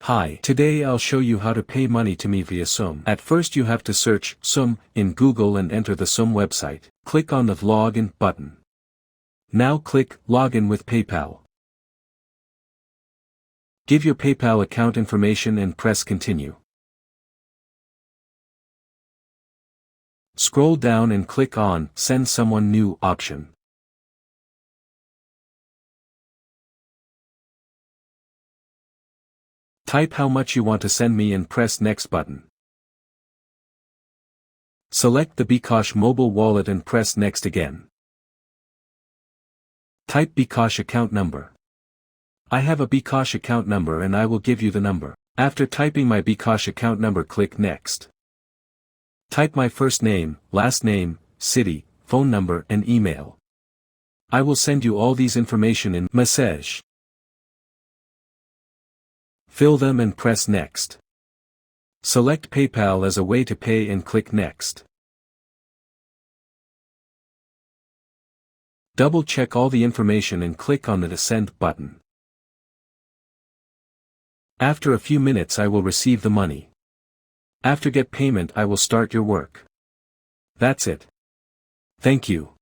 Hi, today I'll show you how to pay money to me via Xoom. At first you have to search Xoom in Google and enter the Xoom website. Click on the Login button. Now click Login with PayPal. Give your PayPal account information and press Continue. Scroll down and click on Send Someone New option. Type how much you want to send me and press Next button. Select the bKash mobile wallet and press Next again. Type bKash account number. I have a bKash account number and I will give you the number. After typing my bKash account number, click Next. Type my first name, last name, city, phone number and email. I will send you all these information in message. Fill them and press Next. Select PayPal as a way to pay and click Next. Double-check all the information and click on the Send button. After a few minutes I will receive the money. After get payment I will start your work. That's it. Thank you.